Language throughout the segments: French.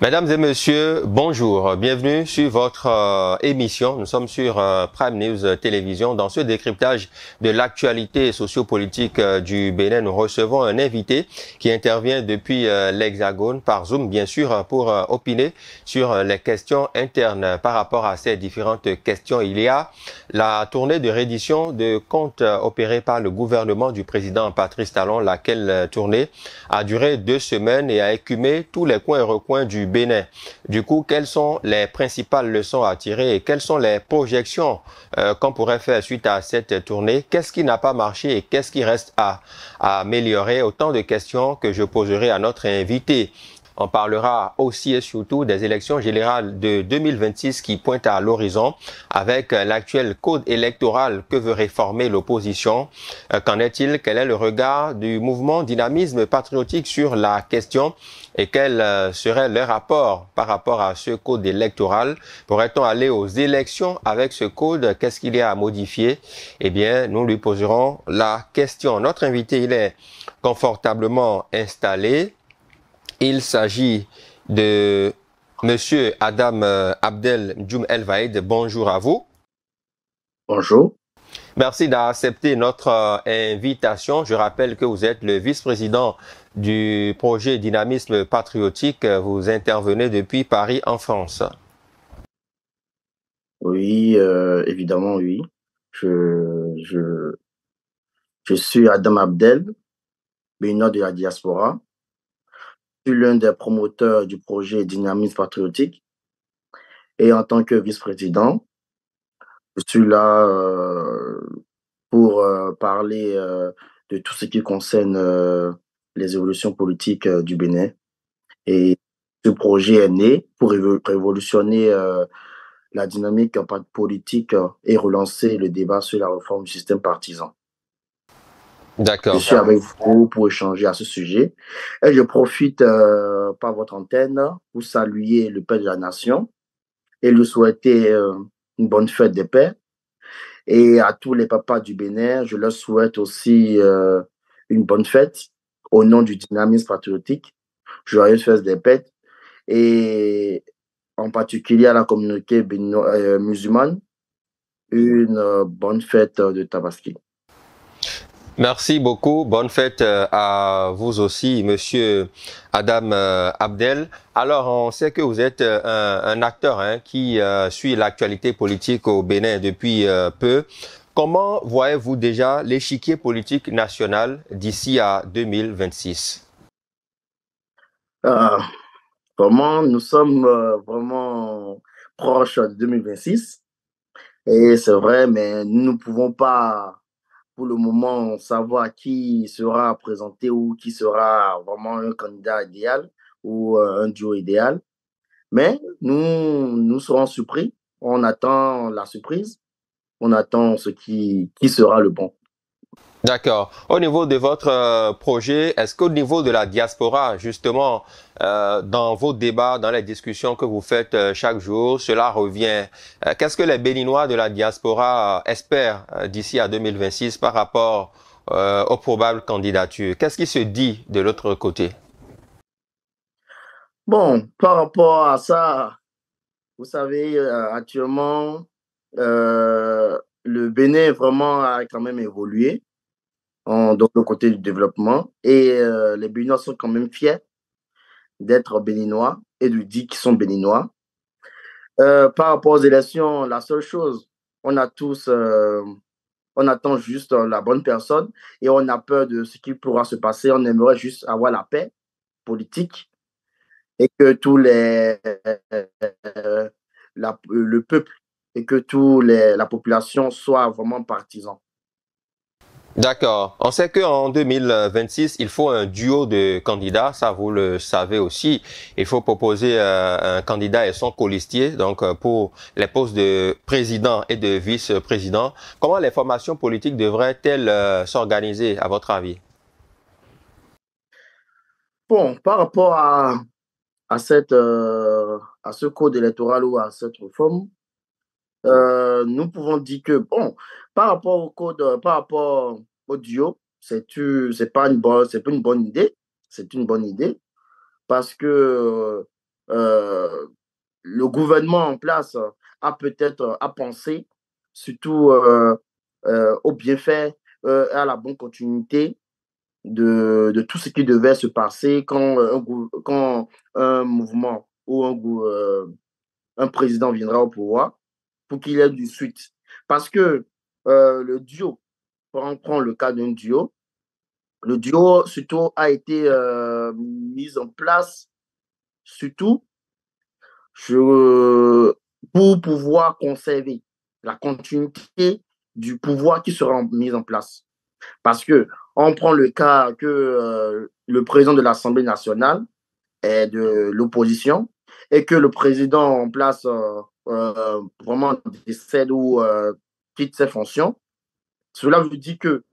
Mesdames et messieurs, bonjour. Bienvenue sur votre émission. Nous sommes sur Prime News Télévision. Dans ce décryptage de l'actualité sociopolitique du Bénin, nous recevons un invité qui intervient depuis l'Hexagone par Zoom, bien sûr, pour opiner sur les questions internes par rapport à ces différentes questions. Il y a la tournée de reddition de comptes opérée par le gouvernement du président Patrice Talon, laquelle tournée a duré 2 semaines et a écumé tous les coins et recoins du Bénin. Du coup, quelles sont les principales leçons à tirer et quelles sont les projections qu'on pourrait faire suite à cette tournée? Qu'est-ce qui n'a pas marché et qu'est-ce qui reste à améliorer? Autant de questions que je poserai à notre invité. On parlera aussi et surtout des élections générales de 2026 qui pointent à l'horizon avec l'actuel code électoral que veut réformer l'opposition. Qu'en est-il? Quel est le regard du mouvement Dynamisme Patriotique sur la question et quel serait le rapport par rapport à ce code électoral? Pourrait-on aller aux élections avec ce code? Qu'est-ce qu'il y a à modifier? Eh bien, nous lui poserons la question. Notre invité, il est confortablement installé. Il s'agit de Monsieur Adam Abdel Djoum El Vaïd. Bonjour à vous. Bonjour. Merci d'accepter notre invitation. Je rappelle que vous êtes le vice-président du projet Dynamisme Patriotique. Vous intervenez depuis Paris en France. Oui, évidemment, oui. Je, je, je suis Adam Abdel, béninois de la diaspora. Je suis l'un des promoteurs du projet Dynamisme Patriotique et en tant que vice-président, je suis là pour parler de tout ce qui concerne les évolutions politiques du Bénin. Et ce projet est né pour révolutionner la dynamique politique et relancer le débat sur la réforme du système partisan. Je D'accord. suis avec vous pour échanger à ce sujet. Et je profite par votre antenne pour saluer le Père de la Nation et lui souhaiter une bonne fête des pères. Et à tous les papas du Bénin, je leur souhaite aussi une bonne fête au nom du dynamisme patriotique. Joyeuse fête des pères. Et en particulier à la communauté musulmane, une bonne fête de Tabaski. Merci beaucoup. Bonne fête à vous aussi, Monsieur Adam Abdel. Alors, on sait que vous êtes un acteur qui suit l'actualité politique au Bénin depuis peu. Comment voyez-vous déjà l'échiquier politique national d'ici à 2026? Euh, Vraiment, nous sommes vraiment proches de 2026. Et c'est vrai, mais nous ne pouvons pas, pour le moment, savoir qui sera présenté ou qui sera vraiment un candidat idéal ou un duo idéal. Mais nous serons surpris. On attend la surprise. On attend qui sera le bon. D'accord. Au niveau de votre projet, est-ce qu'au niveau de la diaspora, justement, dans vos débats, dans les discussions que vous faites chaque jour, cela revient? Qu'est-ce que les Béninois de la diaspora espèrent d'ici à 2026 par rapport aux probables candidatures? Qu'est-ce qui se dit de l'autre côté? Bon, par rapport à ça, vous savez, actuellement, le Bénin vraiment a quand même évolué dans le côté du développement et les Béninois sont quand même fiers d'être Béninois et de dire qu'ils sont Béninois. Par rapport aux élections, la seule chose, on a tous, on attend juste la bonne personne et on a peur de ce qui pourra se passer. On aimerait juste avoir la paix politique et que le peuple et que la population soient vraiment partisans. D'accord. On sait qu'en 2026, il faut un duo de candidats, ça vous le savez aussi. Il faut proposer un candidat et son colistier, donc pour les postes de président et de vice-président. Comment les formations politiques devraient-elles s'organiser, à votre avis? Bon, par rapport à ce code électoral ou à cette réforme, nous pouvons dire que, bon, par rapport au code, par rapport au duo, c'est pas une bonne idée. C'est une bonne idée parce que le gouvernement en place a peut-être à penser surtout au bienfait, à la bonne continuité de tout ce qui devait se passer quand un mouvement ou un président viendra au pouvoir pour qu'il y ait du suite. Parce que le duo, on prend le cas d'un duo, le duo surtout a été mis en place surtout pour pouvoir conserver la continuité du pouvoir qui sera mis en place. Parce que on prend le cas que le président de l'Assemblée nationale est de l'opposition et que le président en place vraiment décède ou quitte ses fonctions. Cela veut dire que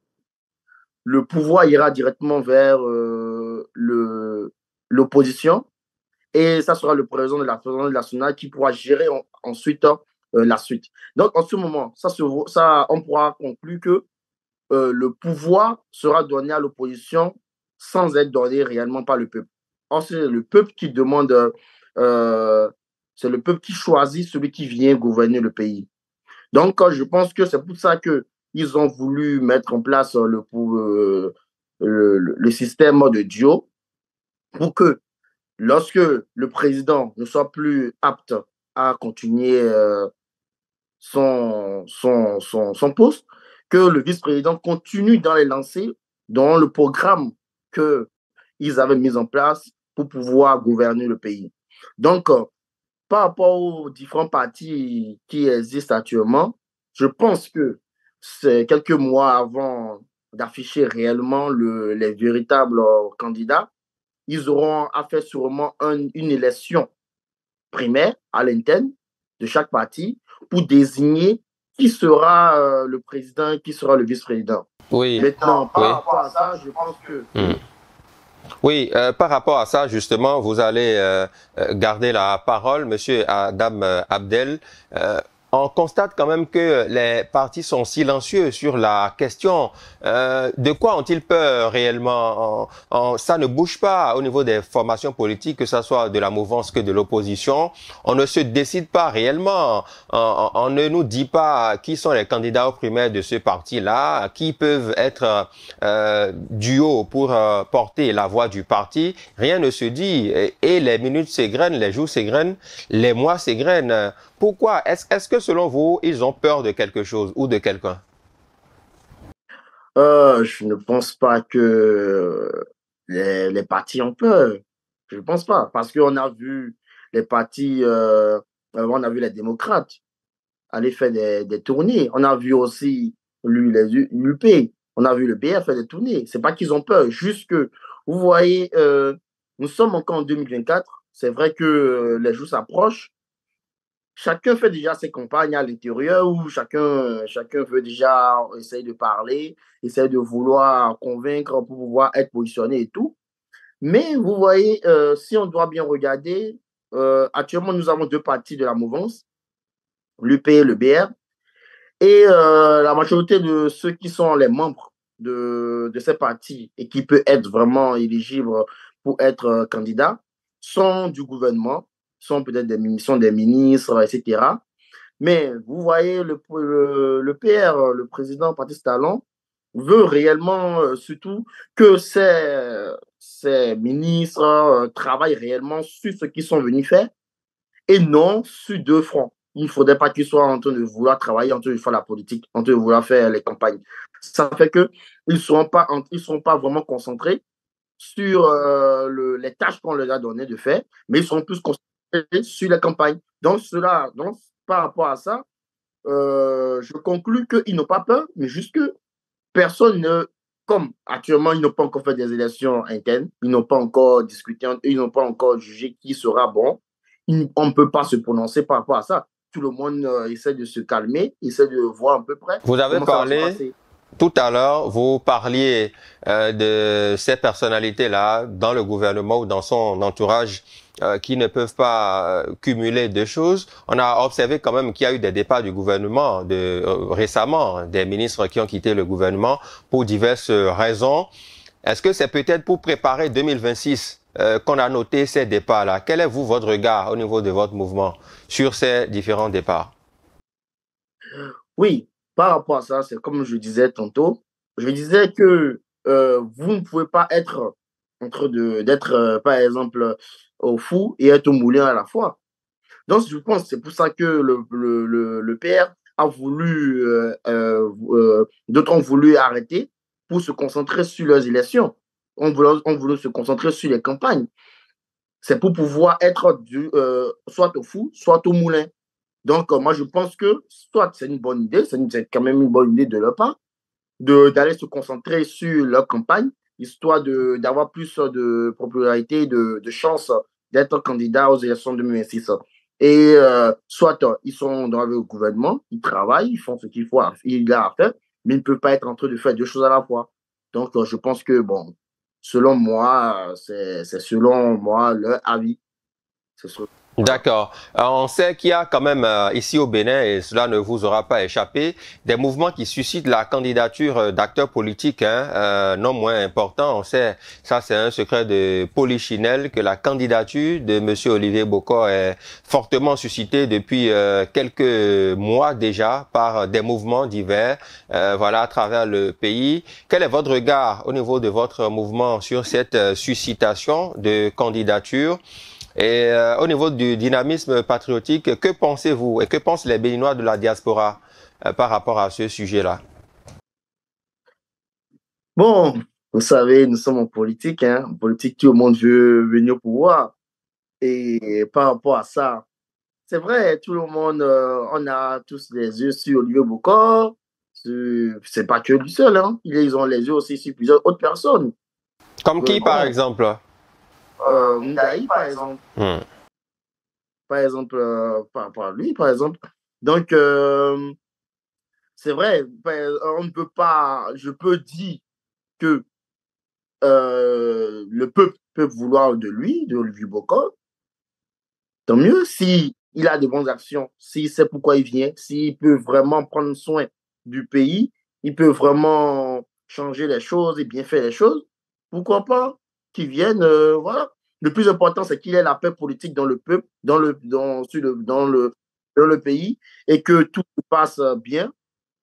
le pouvoir ira directement vers l'opposition et ça sera le président de l'Assemblée nationale qui pourra gérer ensuite la suite. Donc, en ce moment, on pourra conclure que le pouvoir sera donné à l'opposition sans être donné réellement par le peuple. Or, c'est le peuple qui demande, c'est le peuple qui choisit celui qui vient gouverner le pays. Donc, je pense que c'est pour ça qu'ils ont voulu mettre en place le système de duo pour que lorsque le président ne soit plus apte à continuer son poste, que le vice-président continue dans les lancers, dans le programme qu'ils avaient mis en place pour pouvoir gouverner le pays. Donc, par rapport aux différents partis qui existent actuellement, je pense que c'est quelques mois avant d'afficher réellement les véritables candidats, ils auront à faire sûrement une élection primaire à l'interne de chaque parti pour désigner qui sera le président et qui sera le vice-président. Oui. Maintenant, par rapport à ça, je pense que... Oui, par rapport à ça, justement, vous allez garder la parole, Monsieur Adam Abdel. On constate quand même que les partis sont silencieux sur la question. De quoi ont-ils peur réellement? Ça ne bouge pas au niveau des formations politiques, que ce soit de la mouvance que de l'opposition. On ne se décide pas réellement. On ne nous dit pas qui sont les candidats aux primaires de ce parti-là, qui peuvent être duo pour porter la voix du parti. Rien ne se dit. Et les minutes s'égrènent, les jours s'égrènent, les mois s'égrènent. Pourquoi? Est-ce que selon vous, ils ont peur de quelque chose ou de quelqu'un? Je ne pense pas que les partis ont peur. Je ne pense pas. Parce qu'on a vu les partis, on a vu les démocrates aller faire des tournées. On a vu aussi l'UP. On a vu le BR faire des tournées. Ce n'est pas qu'ils ont peur. Juste que, vous voyez, nous sommes encore en 2024. C'est vrai que les jours s'approchent. Chacun fait déjà ses campagnes à l'intérieur où chacun veut déjà essayer de parler, essayer de vouloir convaincre pour pouvoir être positionné et tout. Mais vous voyez, si on doit bien regarder, actuellement, nous avons deux partis de la mouvance, l'UP et le BR. Et la majorité de ceux qui sont les membres de ces partis et qui peuvent être vraiment éligibles pour être candidats sont du gouvernement, sont peut-être des ministres, etc. Mais vous voyez, le PR, le président Patrice Talon, veut réellement surtout que ces ministres travaillent réellement sur ce qu'ils sont venus faire et non sur deux fronts. Il ne faudrait pas qu'ils soient en train de vouloir travailler, en train de faire la politique, en train de vouloir faire les campagnes. Ça fait qu'ils ne seront pas vraiment concentrés sur les tâches qu'on leur a donné de faire, mais ils sont plus concentrés sur la campagne. Donc, par rapport à ça, je conclus qu'ils n'ont pas peur, mais juste que personne ne, comme actuellement, ils n'ont pas encore fait des élections internes, ils n'ont pas encore discuté, ils n'ont pas encore jugé qui sera bon. On ne peut pas se prononcer par rapport à ça. Tout le monde essaie de se calmer, essaie de voir à peu près. Vous avez parlé tout à l'heure, vous parliez de ces personnalités-là dans le gouvernement ou dans son entourage qui ne peuvent pas cumuler deux choses. On a observé quand même qu'il y a eu des départs du gouvernement récemment, des ministres qui ont quitté le gouvernement pour diverses raisons. Est-ce que c'est peut-être pour préparer 2026 qu'on a noté ces départs-là. Quel est votre regard au niveau de votre mouvement sur ces différents départs? Oui, par rapport à ça, c'est comme je disais tantôt, je disais que vous ne pouvez pas être d'être, par exemple, au fou et être au moulin à la fois. Donc, je pense que c'est pour ça que le PR a voulu, d'autres ont voulu arrêter pour se concentrer sur leurs élections. On voulu se concentrer sur les campagnes. C'est pour pouvoir être soit au fou, soit au moulin. Donc, moi, je pense que soit c'est une bonne idée, c'est quand même une bonne idée de leur part, d'aller se concentrer sur leur campagne, histoire d'avoir plus de popularité, de chances d'être candidat aux élections de 2026. Et soit ils sont dans le gouvernement, ils travaillent, ils font ce il y a à faire, mais ils ne peuvent pas être en train de faire deux choses à la fois. Donc, je pense que, bon, selon moi, c'est selon moi leur avis. Voilà. D'accord. On sait qu'il y a quand même ici au Bénin, et cela ne vous aura pas échappé, des mouvements qui suscitent la candidature d'acteurs politiques, hein, non moins importants. On sait, ça c'est un secret de Polichinelle, que la candidature de Monsieur Olivier Bokor est fortement suscitée depuis quelques mois déjà par des mouvements divers, voilà, à travers le pays. Quel est votre regard au niveau de votre mouvement sur cette suscitation de candidature? Et au niveau du dynamisme patriotique, que pensez-vous et que pensent les Béninois de la diaspora par rapport à ce sujet-là? Bon, vous savez, nous sommes en politique, hein. En politique, tout le monde veut venir au pouvoir. Et par rapport à ça, c'est vrai, tout le monde, on a tous les yeux sur Olivier Bokor. C'est pas que lui seul, hein. Ils ont les yeux aussi sur plusieurs autres personnes. Comme qui, par Bon, exemple? Ndaï, par exemple. Hmm. Par exemple, par rapport à lui, par exemple. Donc, c'est vrai, on ne peut pas, je peux dire que le peuple peut vouloir de lui, de Olivier Bokor. Tant mieux si il a de bonnes actions, s'il sait pourquoi il vient, s'il peut vraiment prendre soin du pays, il peut vraiment changer les choses et bien faire les choses. Pourquoi pas qu'il vienne, voilà. Le plus important, c'est qu'il ait la paix politique dans le peuple, dans le pays, et que tout se passe bien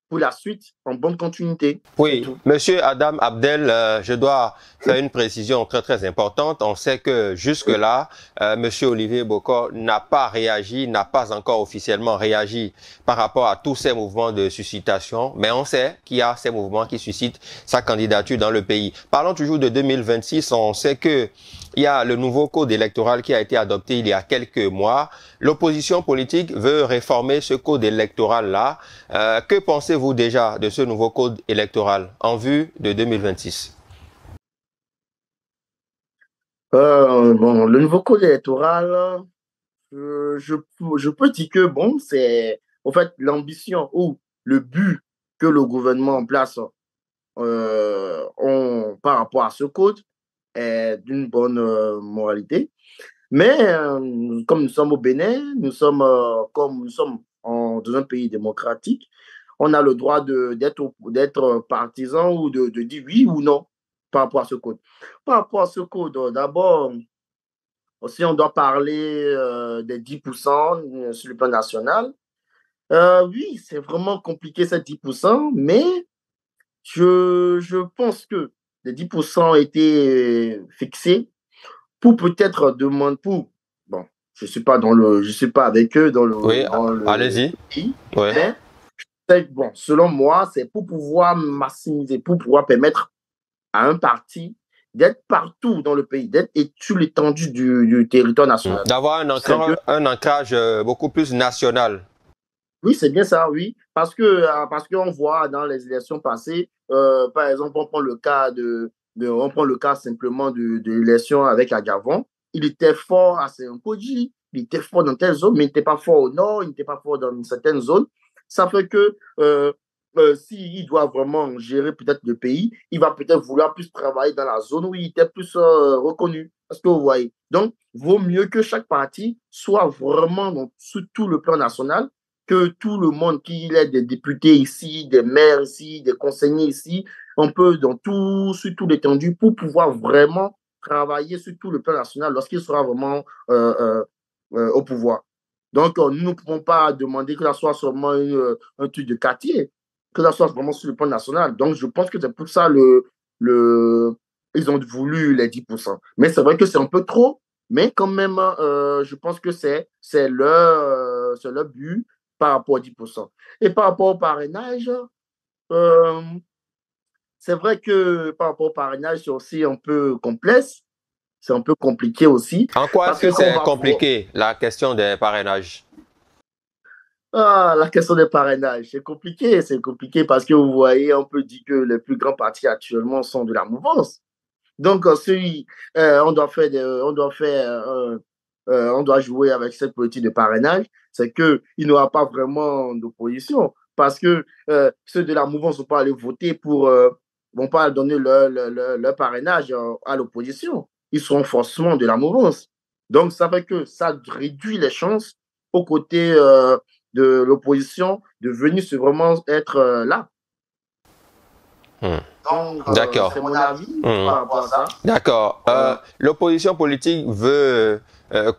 pour la suite, en bonne continuité. C'est Oui, tout. Monsieur Adam Abdel, je dois faire une précision très très importante. On sait que jusque-là, Monsieur Olivier Bokor n'a pas réagi, n'a pas encore officiellement réagi par rapport à tous ces mouvements de suscitation, mais on sait qu'il y a ces mouvements qui suscitent sa candidature dans le pays. Parlons toujours de 2026. On sait que il y a le nouveau code électoral qui a été adopté il y a quelques mois. L'opposition politique veut réformer ce code électoral-là. Que pensez-vous déjà de ce nouveau code électoral en vue de 2026? Bon, le nouveau code électoral, je, je peux dire que, bon, c'est en fait l'ambition ou le but que le gouvernement en place par rapport à ce code est d'une bonne moralité. Mais comme nous sommes au Bénin, comme nous sommes dans un pays démocratique, on a le droit d'être partisan ou de dire oui ou non par rapport à ce code. Par rapport à ce code, d'abord, si on doit parler des 10% sur le plan national, oui, c'est vraiment compliqué ces 10%, mais je pense que les 10% ont été fixés pour peut-être demander bon, je suis pas avec eux Oui, dans le allez-y. pays, Oui. mais bon, selon moi, c'est pour pouvoir maximiser, pour pouvoir permettre à un parti d'être partout dans le pays, d'être sur l'étendue du territoire national. D'avoir C'est un peu, un ancrage beaucoup plus national. oui, c'est bien ça, oui, parce qu'on voit dans les élections passées, par exemple, on prend le cas simplement de l'élection avec Agavon. Il était fort à Saint-Koji, il était fort dans telle zone, mais il n'était pas fort au nord, il n'était pas fort dans certaines zones. Ça fait que s'il doit vraiment gérer peut-être le pays, il va peut-être vouloir plus travailler dans la zone où il était plus reconnu. Est-ce que vous voyez? Donc, vaut mieux que chaque parti soit vraiment sur tout le plan national, que tout le monde, qu'il ait des députés ici, des maires ici, des conseillers ici, on peut sur tout l'étendue pour pouvoir vraiment travailler sur tout le plan national lorsqu'il sera vraiment au pouvoir. Donc, nous ne pouvons pas demander que ça soit seulement un truc de quartier, que ça soit vraiment sur le plan national. Donc, je pense que c'est pour ça ils ont voulu les 10%. Mais c'est vrai que c'est un peu trop, mais quand même, je pense que c'est leur but par rapport aux 10%. Et par rapport au parrainage, euh, c'est vrai que par rapport au parrainage, c'est aussi un peu complexe, c'est un peu compliqué aussi, En quoi est-ce parce que que quand on c'est va voir compliqué, la question des parrainages? la question des parrainages, c'est compliqué parce que vous voyez, on peut dire que les plus grands partis actuellement sont de la mouvance. Donc, si on doit jouer avec cette politique de parrainage, c'est qu'il n'y aura pas vraiment d'opposition parce que ceux de la mouvance ne vont pas aller voter vont pas donner leur parrainage à l'opposition. Ils seront forcément de la mouvance. Donc, ça fait que ça réduit les chances aux côtés de l'opposition de venir vraiment être là. Hmm. Donc, D'accord. c'est mon avis Hmm. par rapport à ça. D'accord. L'opposition politique veut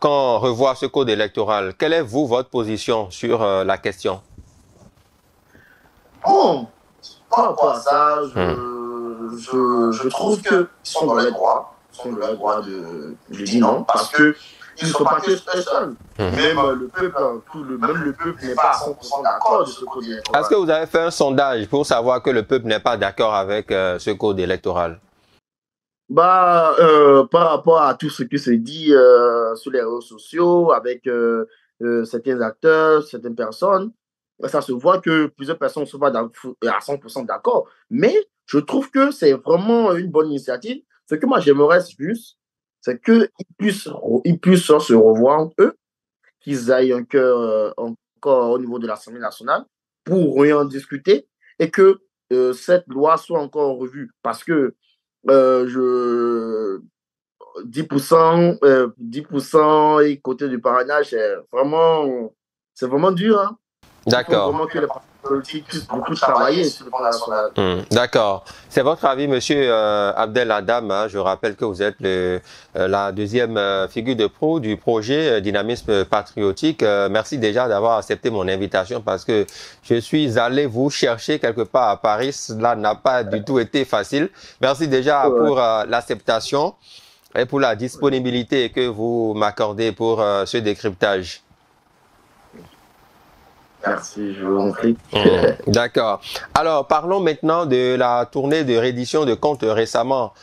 qu'on revoie ce code électoral. Quelle est, vous, votre position sur la question? Bon, par rapport à ça, Hmm. je trouve qu'ils sont dans les droits. Ils sont dans les droits de dire non, parce que ils ne sont pas que seuls. Même le peuple, même le peuple n'est pas à 100% d'accord de ce code Est-ce que électoral. vous avez fait un sondage pour savoir que le peuple n'est pas d'accord avec ce code électoral? Par rapport à tout ce qui se dit sur les réseaux sociaux, avec certains acteurs, certaines personnes, ça se voit que plusieurs personnes ne sont pas à 100% d'accord. Mais je trouve que c'est vraiment une bonne initiative. Ce que moi j'aimerais juste, c'est qu'ils puissent se revoir entre eux, qu'ils aillent encore au niveau de l'Assemblée nationale pour en discuter et que cette loi soit encore revue. Parce que je 10% et côté du parrainage, c'est vraiment dur, hein. Il faut D'accord. vraiment que les partis politiques puissent beaucoup travailler sur le plan national. D'accord. C'est votre avis, Monsieur Abdel Adam, hein. Je rappelle que vous êtes la deuxième figure de proue du projet Dynamisme Patriotique. Merci déjà d'avoir accepté mon invitation parce que je suis allé vous chercher quelque part à Paris. Cela n'a pas du tout été facile. Merci déjà Ouais, pour l'acceptation et pour la disponibilité que vous m'accordez pour ce décryptage. merci, je vous en prie. D'accord. Alors, parlons maintenant de la tournée de reddition de comptes récemment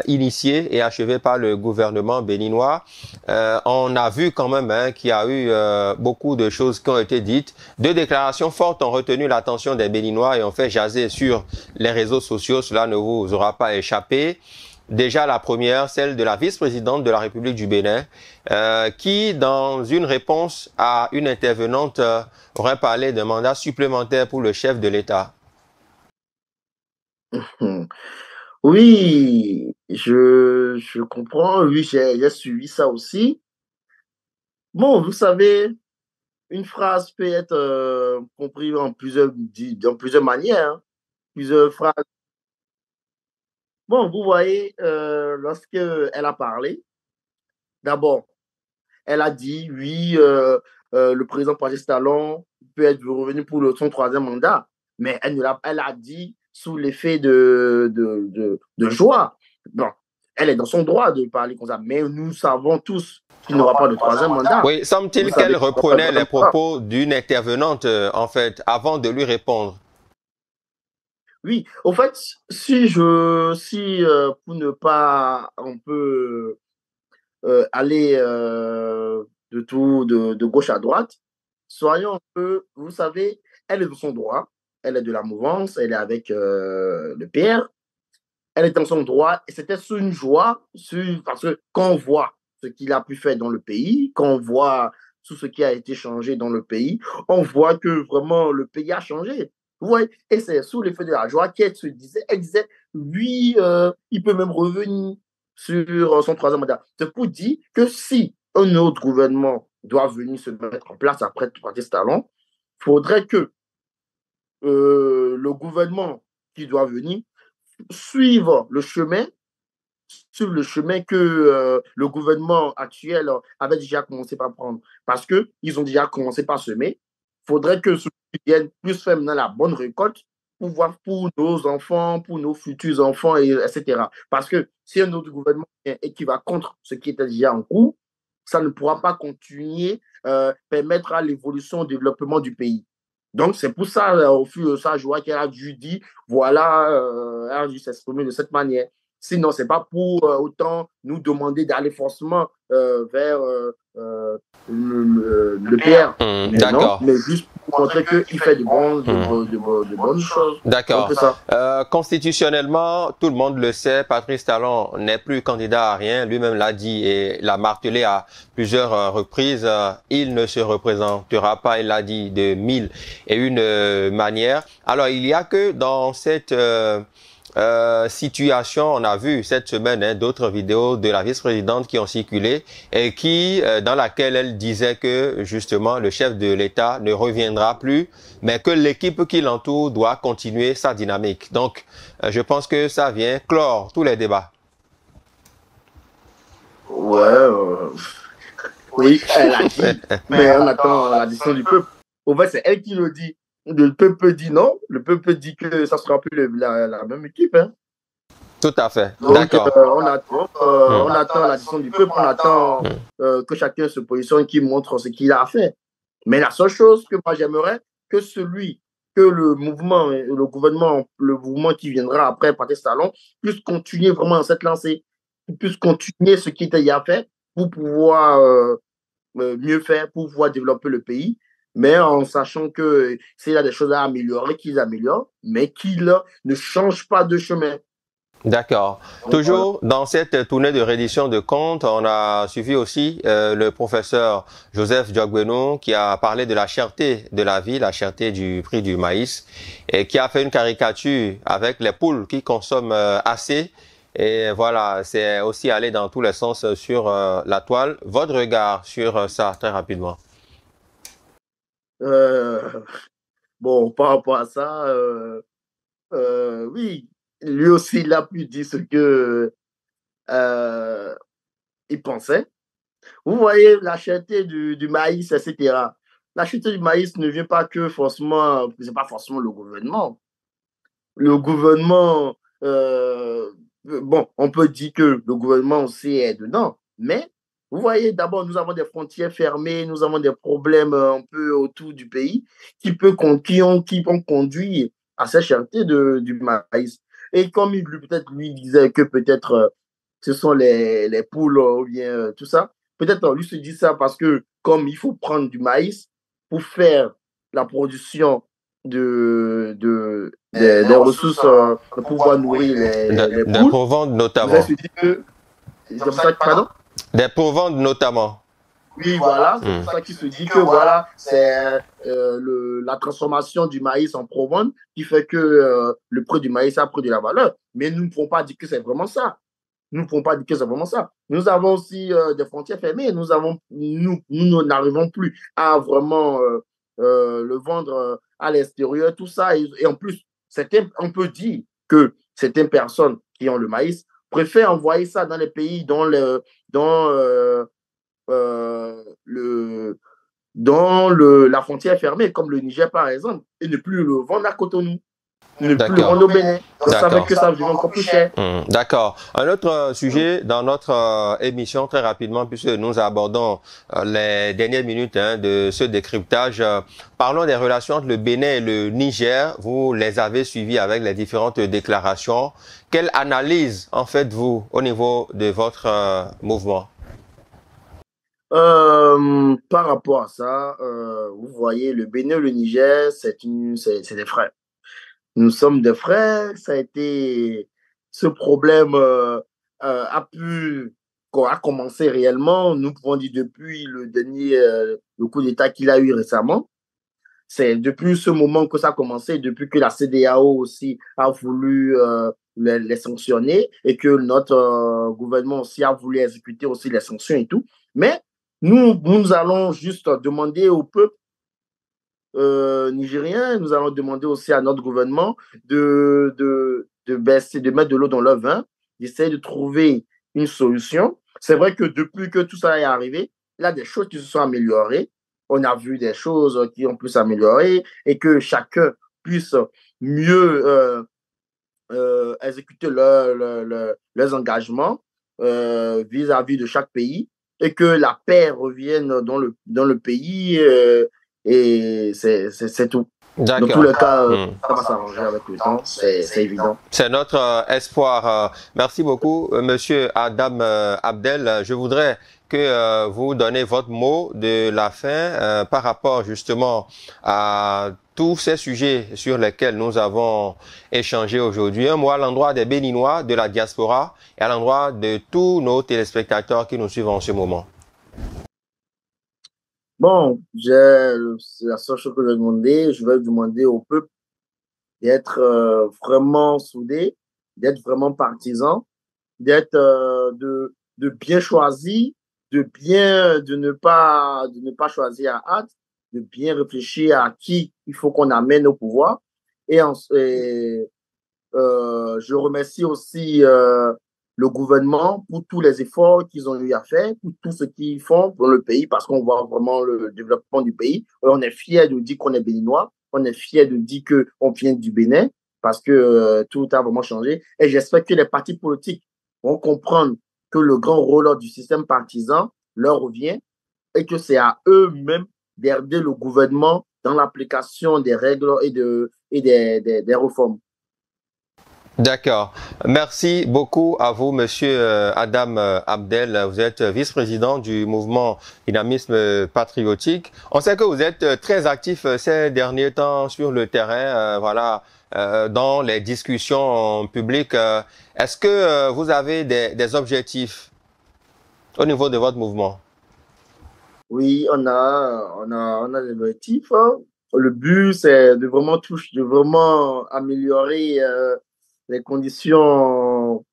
initiée et achevée par le gouvernement béninois. On a vu quand même qu'il y a eu beaucoup de choses qui ont été dites. Deux déclarations fortes ont retenu l'attention des Béninois et ont fait jaser sur les réseaux sociaux. Cela ne vous aura pas échappé. Déjà la première, celle de la vice-présidente de la République du Bénin, qui, dans une réponse à une intervenante, aurait parlé d'un mandat supplémentaire pour le chef de l'État. Oui, je comprends. Oui, j'ai suivi ça aussi. Bon, vous savez, une phrase peut être comprise en plusieurs manières, hein. Plusieurs phrases. Bon, vous voyez, lorsque elle a parlé, d'abord, elle a dit, oui, le président Patrice Talon peut être revenu pour son troisième mandat, mais elle a dit sous l'effet de joie. Bon, elle est dans son droit de parler comme ça, mais nous savons tous qu'il n'aura pas de troisième mandat. Oui, Vous semble-t-il savez qu'elle qu'il n'aura pas de reprenait les troisième mandat. propos d'une intervenante, en fait, avant de lui répondre. Oui, au fait, si pour ne pas un peu aller de gauche à droite, soyons un peu, vous savez, elle est de son droit, elle est de la mouvance, elle est avec le PR, elle est dans son droit, et c'était sous une joie, parce que quand on voit ce qu'il a pu faire dans le pays, quand on voit tout ce qui a été changé dans le pays, on voit que vraiment le pays a changé. Vous voyez, et c'est sous l'effet de la joie qu'elle disait, oui, il peut même revenir sur son troisième mandat. C'est pour dire que si un autre gouvernement doit venir se mettre en place après Patrice Talon, il faudrait que le gouvernement qui doit venir suivre le chemin sur le chemin que le gouvernement actuel avait déjà commencé par prendre. Parce qu'ils ont déjà commencé par semer. Il faudrait que ceux qui viennent plus faire maintenant la bonne récolte pour voir pour nos enfants, pour nos futurs enfants, etc. Parce que si un autre gouvernement vient et qui va contre ce qui était déjà en cours, ça ne pourra pas continuer, permettre à l'évolution, au développement du pays. Donc, c'est pour ça, au fur et à mesure, je vois qu'elle a dû dire, voilà, elle a dû s'exprimer de cette manière. Sinon, ce n'est pas pour autant nous demander d'aller forcément vers le PR. Mais non, mais juste pour montrer qu'il fait de bonnes choses. D'accord. Constitutionnellement, tout le monde le sait, Patrice Talon n'est plus candidat à rien. Lui-même l'a dit et l'a martelé à plusieurs reprises. Il ne se représentera pas, il l'a dit de mille et une manières. Alors, il y a que dans cette situation, on a vu cette semaine d'autres vidéos de la vice-présidente qui ont circulé et qui, dans laquelle elle disait que justement le chef de l'État ne reviendra plus, mais que l'équipe qui l'entoure doit continuer sa dynamique. Donc, je pense que ça vient clore tous les débats. Ouais, oui, elle a dit, mais on attend la décision du peuple. Au fait, c'est elle qui le dit. Le peuple dit non, le peuple dit que ça sera plus la même équipe. Hein. Tout à fait. Donc, on attend la décision du peuple, on attend que chacun se positionne, qui montre ce qu'il a fait. Mais la seule chose que moi j'aimerais, que le mouvement, le gouvernement, le mouvement qui viendra après Patrice Talon, puisse continuer vraiment dans cette lancée, puisse continuer ce qui était déjà fait pour pouvoir mieux faire, pour pouvoir développer le pays, mais en sachant que s'il y a des choses à améliorer, qu'ils améliorent, mais qu'ils ne changent pas de chemin. D'accord. Toujours dans cette tournée de reddition de comptes, on a suivi aussi le professeur Joseph Diogbenou qui a parlé de la cherté de la vie, la cherté du prix du maïs, et qui a fait une caricature avec les poules qui consomment assez. Et voilà, c'est aussi allé dans tous les sens sur la toile. Votre regard sur ça, très rapidement. Bon, par rapport à ça, oui, lui aussi, il a pu dire ce que il pensait. Vous voyez, la cherté du maïs, etc. La cherté du maïs ne vient pas que forcément, c'est pas forcément le gouvernement. Le gouvernement, bon, on peut dire que le gouvernement aussi est dedans, mais vous voyez, d'abord, nous avons des frontières fermées, nous avons des problèmes un peu autour du pays qui ont conduit à cette cherté du maïs. Et comme peut-être lui disait que peut-être ce sont les poules ou bien tout ça, peut-être lui se dit ça parce que comme il faut prendre du maïs pour faire la production des ressources pour pouvoir nourrir les poules. Des proventes notamment. C'est pour ça que, pardon? Des proventes notamment. Oui, voilà, c'est pour ça qu'il se dit que voilà, c'est la transformation du maïs en provente qui fait que le prix du maïs a pris de la valeur. Mais nous ne pouvons pas dire que c'est vraiment ça. Nous ne pouvons pas dire que c'est vraiment ça. Nous avons aussi des frontières fermées. Nous n'arrivons plus à vraiment le vendre à l'extérieur, tout ça. Et en plus, on peut dire que certaines personnes qui ont le maïs préfèrent envoyer ça dans les pays dont la frontière est fermée, comme le Niger par exemple, et ne plus le vendre à Cotonou. Ne plus le vendre au Bénin. On savait que ça devient encore plus cher. D'accord. Un autre sujet dans notre émission, très rapidement, puisque nous abordons les dernières minutes de ce décryptage. Parlons des relations entre le Bénin et le Niger. Vous les avez suivies avec les différentes déclarations. Quelle analyse en faites-vous au niveau de votre mouvement? Par rapport à ça, vous voyez, le Bénin et le Niger, c'est des frères. Nous sommes des frères. Ça a été ce problème a commencé réellement. Nous pouvons dire depuis le coup d'État qu'il a eu récemment. C'est depuis ce moment que ça a commencé, depuis que la CEDEAO aussi a voulu les sanctionner et que notre gouvernement aussi a voulu exécuter aussi les sanctions et tout. Mais nous allons juste demander au peuple nigérien, nous allons demander aussi à notre gouvernement de baisser, de mettre de l'eau dans leur vin, d'essayer de trouver une solution. C'est vrai que depuis que tout ça est arrivé, il y a des choses qui se sont améliorées. On a vu des choses qui ont pu s'améliorer et que chacun puisse mieux exécuter leurs engagements vis-à-vis de chaque pays et que la paix revienne dans le pays et c'est tout. Dans tous D'accord. les cas, ça va s'arranger avec le temps, c'est évident. C'est notre espoir. Merci beaucoup, Monsieur Adam Abdel. Je voudrais que vous donnez votre mot de la fin par rapport justement à tous ces sujets sur lesquels nous avons échangé aujourd'hui. Un mot à l'endroit des Béninois, de la diaspora et à l'endroit de tous nos téléspectateurs qui nous suivent en ce moment. Bon, c'est la seule chose que je vais demander au peuple d'être vraiment soudé, d'être vraiment partisan, d'être de bien choisir, de ne pas choisir à hâte, de bien réfléchir à qui il faut qu'on amène au pouvoir. Je remercie aussi le gouvernement pour tous les efforts qu'ils ont eu à faire, pour tout ce qu'ils font pour le pays, parce qu'on voit vraiment le développement du pays. On est fiers de dire qu'on est béninois, on est fiers de dire qu'on vient du Bénin, parce que tout a vraiment changé. Et j'espère que les partis politiques vont comprendre que le grand rôle du système partisan leur revient et que c'est à eux-mêmes d'aider le gouvernement dans l'application des règles et des réformes. D'accord. Merci beaucoup à vous, Monsieur Adam Abdel. Vous êtes vice-président du mouvement Dynamisme Patriotique. On sait que vous êtes très actif ces derniers temps sur le terrain, dans les discussions publiques. Est-ce que vous avez des objectifs au niveau de votre mouvement? Oui, on a des objectifs. Hein. Le but, c'est de vraiment améliorer les conditions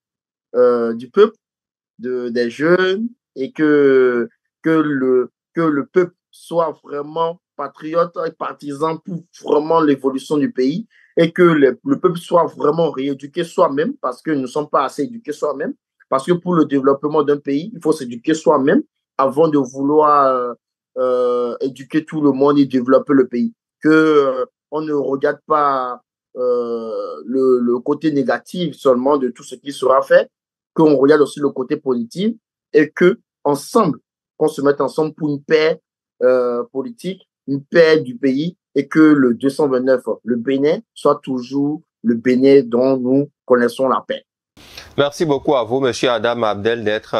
du peuple, des jeunes, et que le peuple soit vraiment patriote et partisan pour vraiment l'évolution du pays, et que le peuple soit vraiment rééduqué soi-même, parce que nous ne sommes pas assez éduqués soi-même, parce que pour le développement d'un pays, il faut s'éduquer soi-même avant de vouloir éduquer tout le monde et développer le pays. On ne regarde pas le côté négatif seulement de tout ce qui sera fait, qu'on regarde aussi le côté positif et que ensemble, qu'on se mette ensemble pour une paix politique, une paix du pays et que le 229, le Bénin, soit toujours le Bénin dont nous connaissons la paix. Merci beaucoup à vous, Monsieur Adam Abdel, d'être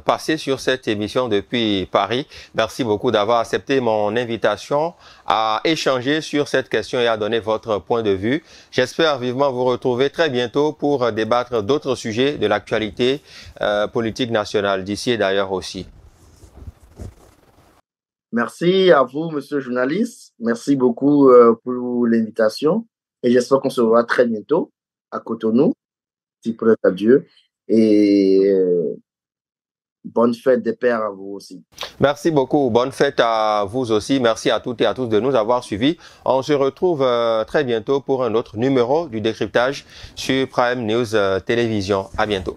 passé sur cette émission depuis Paris. Merci beaucoup d'avoir accepté mon invitation à échanger sur cette question et à donner votre point de vue. J'espère vivement vous retrouver très bientôt pour débattre d'autres sujets de l'actualité politique nationale, d'ici et d'ailleurs aussi. Merci à vous, monsieur le journaliste. Merci beaucoup pour l'invitation. Et j'espère qu'on se revoit très bientôt à Cotonou. Si prête à Dieu. Et bonne fête des pères à vous aussi. Merci beaucoup. Bonne fête à vous aussi. Merci à toutes et à tous de nous avoir suivis. On se retrouve très bientôt pour un autre numéro du décryptage sur Prime News Télévision. À bientôt.